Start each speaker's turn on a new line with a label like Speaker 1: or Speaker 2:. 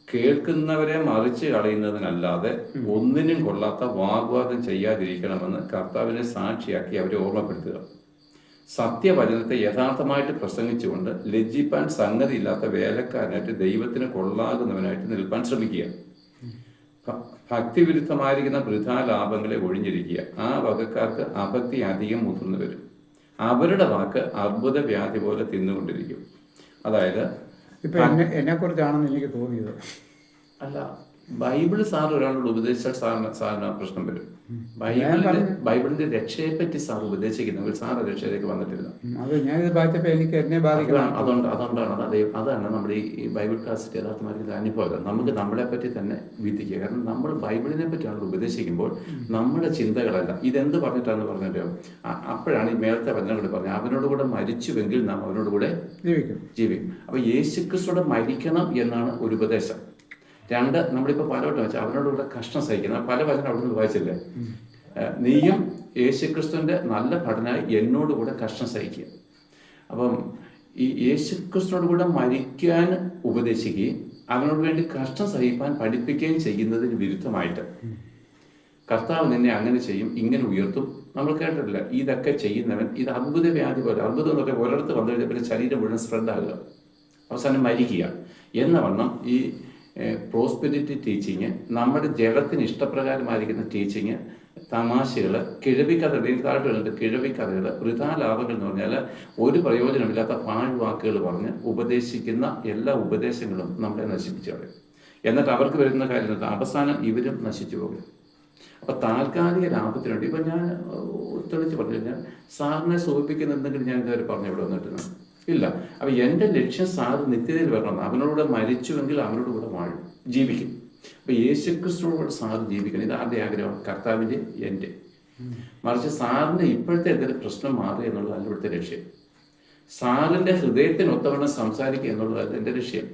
Speaker 1: കേൾക്കുന്നവരെ മറിച്ച് കളയുന്നതിനല്ലാതെ ഒന്നിനും കൊള്ളാത്ത വാഗ്വാദം ചെയ്യാതിരിക്കണമെന്ന് കർത്താവിനെ സാക്ഷിയാക്കി അവരെ ഓർമ്മപ്പെടുത്തുക. സത്യവചനത്തെ യഥാർത്ഥമായിട്ട് പ്രസംഗിച്ചുകൊണ്ട് ലജ്ജിപ്പാൻ സംഗതിയില്ലാത്ത വേലക്കാരനായിട്ട് ദൈവത്തിന് കൊള്ളാകുന്നവനായിട്ട് നിൽപ്പാൻ ശ്രമിക്കുക. ഭക്തിവിരുദ്ധമായിരിക്കുന്ന വൃഥാലാഭങ്ങളെ ഒഴിഞ്ഞിരിക്കുക. ആ വകക്കാർക്ക് അഭക്തി അധികം മുതിർന്നു വരും. അവരുടെ വാക്ക് അർബുദ വ്യാധി പോലെ തിന്നുകൊണ്ടിരിക്കും. അതായത്
Speaker 2: ഇപ്പൊ എന്നെ കുറിച്ചാണെന്ന് എനിക്ക് തോന്നിയത്.
Speaker 1: അല്ല, ബൈബിള് സാർ ഒരാളോട് ഉപദേശിച്ചാൽ സാറിന് പ്രശ്നം വരും. ബൈബിളിന്റെ രക്ഷയെ പറ്റി സാർ ഉപദേശിക്കുന്നെങ്കിൽ സാർ രക്ഷയിലേക്ക് വന്നിട്ടില്ല.
Speaker 2: അത് ഞാനിത് വായിച്ചപ്പോൾ എനിക്ക് എന്നെ ബാധിക്കണം.
Speaker 1: അതാണ് നമ്മുടെ ഈ ബൈബിൾ ക്ലാസ്സിന്റെ യഥാർത്ഥമായിരിക്കുന്ന അനുഭവം. നമുക്ക് നമ്മളെ പറ്റി തന്നെ വിധിക്കുക. കാരണം നമ്മൾ ബൈബിളിനെ പറ്റിയാണ് ഉപദേശിക്കുമ്പോൾ നമ്മുടെ ചിന്തകളല്ല ഇതെന്ത് പറഞ്ഞിട്ടാണെന്ന് പറഞ്ഞിട്ടോ. അപ്പോഴാണ് ഈ മേളത്തെ വചനങ്ങൾ പറഞ്ഞത്, അവനോട് കൂടെ മരിച്ചുവെങ്കിൽ നാം അവനോട് കൂടെ ജീവിക്കും. അപ്പൊ യേശുക്രിസ്തുവോടെ മരിക്കണം എന്നാണ് ഒരു ഉപദേശം. രണ്ട്, നമ്മളിപ്പോൾ പലവട്ടം വെച്ചാൽ അവനോട് കൂടെ കഷ്ടം സഹിക്കുന്ന പല വചനം അവിടെ നിന്ന് വായിച്ചില്ലേ. നീയും യേശുക്രിസ്തുവിന്റെ നല്ല ഭടനായി എന്നോട് കൂടെ കഷ്ടം സഹിക്കുക. അപ്പം ഈ യേശുക്രിസ്തുവിനോട് കൂടെ മരിക്കാൻ ഉപദേശിക്കുകയും അവനോട് വേണ്ടി കഷ്ടം സഹിപ്പാൻ പഠിപ്പിക്കുകയും ചെയ്യുന്നതിന് വിരുദ്ധമായിട്ട് കർത്താവ് നിന്നെ അങ്ങനെ ചെയ്യും, ഇങ്ങനെ ഉയർത്തും. നമ്മൾ കേട്ടിട്ടില്ല, ഇതൊക്കെ ചെയ്യുന്നവൻ ഇത് അർബുദ വ്യാധി പോലെ. അർബുദം എന്ന് പറഞ്ഞാൽ ഒരിടത്ത് വന്നു കഴിഞ്ഞാൽ പിന്നെ ശരീരം മുഴുവൻ സ്പ്രെഡ് ആകുക, അവസാനം മരിക്കുക എന്ന വണ്ണം ഈ പ്രോസ്പെരിറ്റി ടീച്ചിങ്, നമ്മുടെ ജഡത്തിന് ഇഷ്ടപ്രകാരമായിരിക്കുന്ന ടീച്ചിങ്, തമാശകൾ, കിഴവിക്കഥകൾ, താഴ്ത്തുകളുണ്ട് കിഴവിക്കഥകൾ, വൃഥാലാഭങ്ങൾ എന്ന് പറഞ്ഞാൽ ഒരു പ്രയോജനമില്ലാത്ത പാഴ്വാക്കുകൾ പറഞ്ഞ് ഉപദേശിക്കുന്ന എല്ലാ ഉപദേശങ്ങളും നമ്മളെ നശിപ്പിച്ചു കളയും. എന്നിട്ട് അവർക്ക് വരുന്ന കാര്യം അവസാനം ഇവരും നശിച്ചു പോകും. അപ്പൊ താൽക്കാലിക ലാഭത്തിന് വേണ്ടി ഇപ്പൊ ഞാൻ തെളിച്ച് പറഞ്ഞു കഴിഞ്ഞാൽ സാറിനെ സൂചിപ്പിക്കുന്ന എന്തെങ്കിലും ഞാൻ ഇതുവരെ പറഞ്ഞു ഇവിടെ വന്നിട്ടുണ്ട് ഇല്ല. അപ്പൊ എൻ്റെ ലക്ഷ്യം സാർ നിത്യതയിൽ വരണം. അവനോട് മരിച്ചുവെങ്കിൽ അവനോട് കൂടെ വാഴും, ജീവിക്കും. അപ്പൊ യേശുക്രിസ്തുവോട് സാർ ജീവിക്കണം. ഇത് ആരുടെ ആഗ്രഹം? കർത്താവിൻ്റെ, എൻ്റെ. മറിച്ച് സാറിന്റെ ഇപ്പോഴത്തെ എന്തെങ്കിലും പ്രശ്നം മാറുക എന്നുള്ളതല്ല ഇവിടുത്തെ ലക്ഷ്യം. സാറിന്റെ ഹൃദയത്തിനൊത്തവണ്ണം സംസാരിക്കുക എന്നുള്ളതല്ല എൻ്റെ ലക്ഷ്യം.